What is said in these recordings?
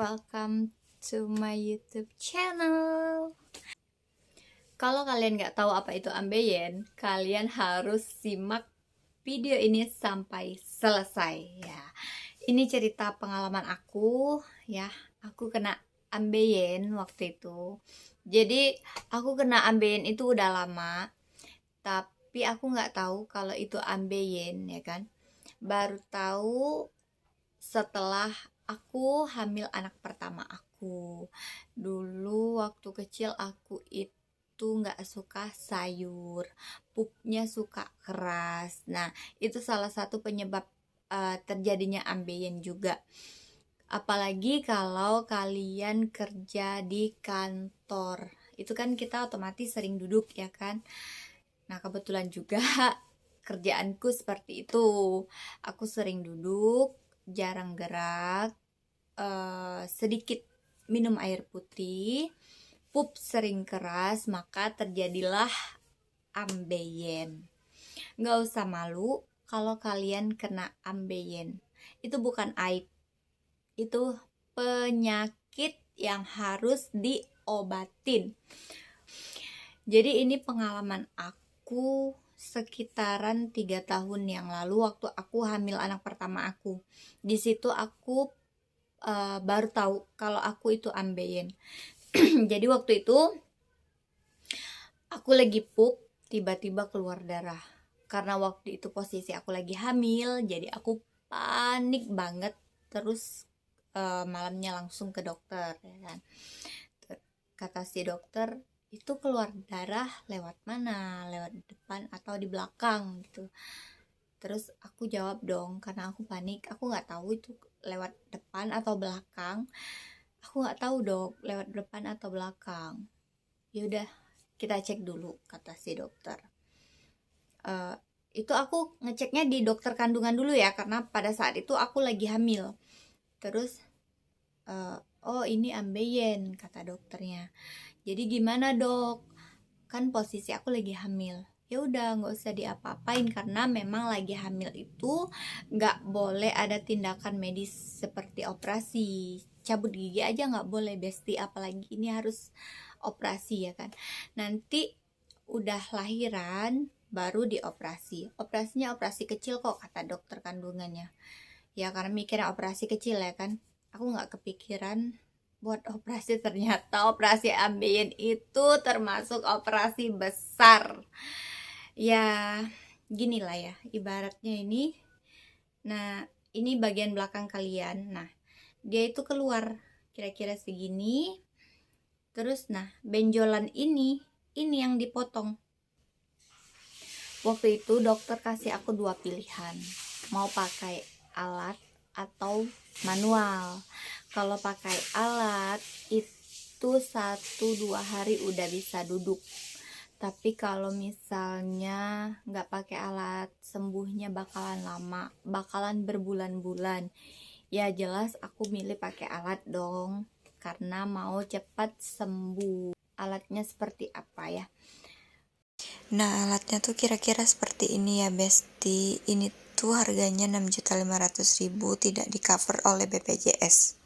welcome to my YouTube channel. Kalau kalian nggak tahu apa itu ambeien, kalian harus simak video ini sampai selesai ya. Ini cerita pengalaman aku ya. Aku kena ambeien waktu itu. Jadi aku kena ambeien itu udah lama, tapi aku nggak tahu kalau itu ambeien ya kan. Baru tahu setelah aku hamil anak pertama aku. Dulu waktu kecil aku itu nggak suka sayur, pupnya suka keras. Nah, itu salah satu penyebab terjadinya ambeien juga. Apalagi kalau kalian kerja di kantor. Itu kan kita otomatis sering duduk ya kan. Nah, kebetulan juga kerjaanku seperti itu. Aku sering duduk, jarang gerak, sedikit minum air putih, pup sering keras, maka terjadilah ambeien. Nggak usah malu kalau kalian kena ambeien. Itu bukan aib, itu penyakit yang harus diobatin. Jadi ini pengalaman aku sekitaran 3 tahun yang lalu waktu aku hamil anak pertama aku. Di situ aku baru tahu kalau aku itu ambeien. Jadi waktu itu aku lagi pup, tiba-tiba keluar darah. Karena waktu itu posisi aku lagi hamil, jadi aku panik banget. Terus malamnya langsung ke dokter ya kan. Kata si dokter, itu keluar darah lewat mana? Lewat depan atau di belakang gitu. Terus aku jawab dong, karena aku panik, aku nggak tahu itu lewat depan atau belakang. Aku nggak tahu dok, lewat depan atau belakang. Yaudah, kita cek dulu, kata si dokter. Itu aku ngeceknya di dokter kandungan dulu ya, karena pada saat itu aku lagi hamil. Terus, oh ini ambeien, kata dokternya. Jadi gimana dok? Kan posisi aku lagi hamil. Ya udah, nggak usah diapa-apain karena memang lagi hamil itu nggak boleh ada tindakan medis seperti operasi. Cabut gigi aja nggak boleh besti, apalagi ini harus operasi ya kan. Nanti udah lahiran baru dioperasi. Operasinya operasi kecil kok, kata dokter kandungannya. Ya karena mikirnya operasi kecil ya kan. Aku nggak kepikiran buat operasi, ternyata operasi ambeien itu termasuk operasi besar. Ya gini lah ya ibaratnya ini. Nah ini bagian belakang kalian. Nah dia itu keluar kira-kira segini. Terus nah benjolan ini yang dipotong. Waktu itu dokter kasih aku 2 pilihan, mau pakai alat atau manual. Kalau pakai alat itu 1-2 hari udah bisa duduk. Tapi kalau misalnya nggak pakai alat, sembuhnya bakalan lama, bakalan berbulan-bulan. Ya jelas aku milih pakai alat dong, karena mau cepat sembuh. Alatnya seperti apa ya? Nah, alatnya tuh kira-kira seperti ini ya, Besti. Ini tuh harganya 6.500.000, tidak di cover oleh BPJS.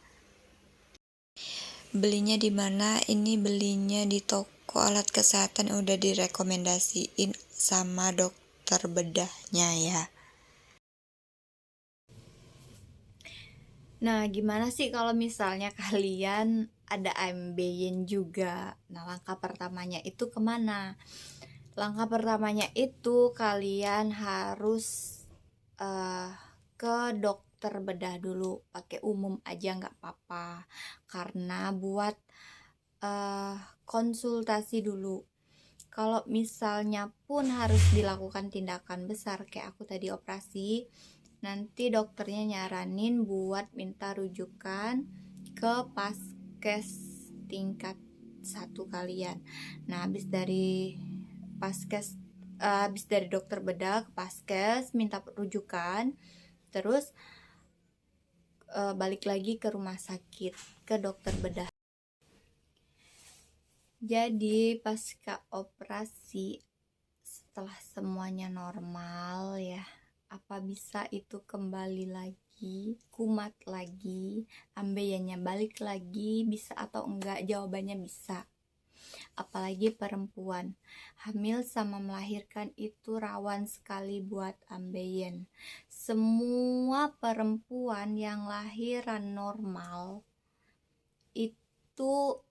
Belinya di mana? Ini belinya di toko alat kesehatan yang udah direkomendasiin sama dokter bedahnya ya. Nah, gimana sih kalau misalnya kalian ada ambeien juga? Nah, langkah pertamanya itu kemana? Langkah pertamanya itu kalian harus ke dokter bedah dulu. Pakai umum aja nggak apa-apa. Karena buat konsultasi dulu. Kalau misalnya pun harus dilakukan tindakan besar kayak aku tadi operasi, nanti dokternya nyaranin buat minta rujukan ke paskes tingkat 1 kalian. Nah, habis dari dokter bedah ke paskes minta rujukan, terus balik lagi ke rumah sakit ke dokter bedah. Jadi pasca operasi, setelah semuanya normal ya, apa bisa itu kembali lagi? lagi, kumat lagi, ambeyennya balik lagi, bisa atau enggak? Jawabannya bisa. Apalagi perempuan hamil sama melahirkan itu rawan sekali buat ambeien. Semua perempuan yang lahiran normal itu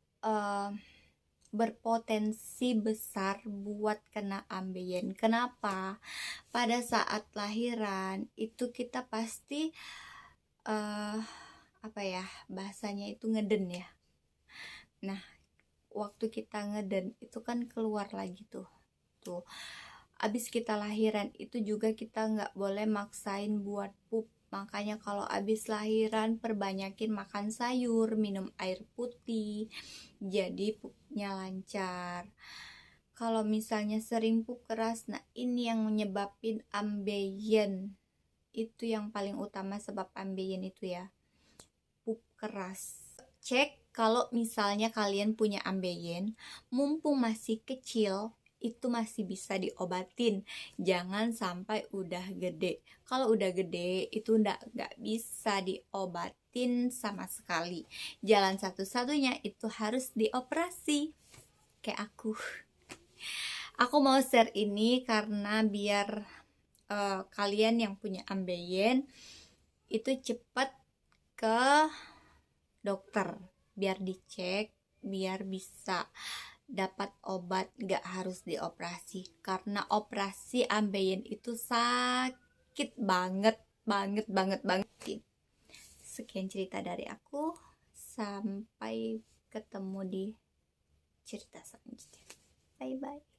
berpotensi besar buat kena ambeien. Kenapa? Pada saat lahiran itu kita pasti bahasanya itu ngeden ya. Nah, waktu kita ngeden itu kan keluar lagi tuh abis kita lahiran itu juga kita nggak boleh maksain buat pup. Makanya kalau abis lahiran perbanyakin makan sayur, minum air putih, jadi pupnya lancar. Kalau misalnya sering pup keras, nah ini yang menyebabin ambeien. Itu yang paling utama sebab ambeien itu ya, pup keras. Cek kalau misalnya kalian punya ambeien, mumpung masih kecil, itu masih bisa diobatin. Jangan sampai udah gede. Kalau udah gede, itu nggak bisa diobatin sama sekali. Jalan satu-satunya itu harus dioperasi. Kayak aku. Aku mau share ini karena biar kalian yang punya ambeien itu cepat ke dokter biar dicek, biar bisa dapat obat, gak harus dioperasi. Karena operasi ambeien itu sakit banget. Sekian cerita dari aku, sampai ketemu di cerita selanjutnya. Bye bye.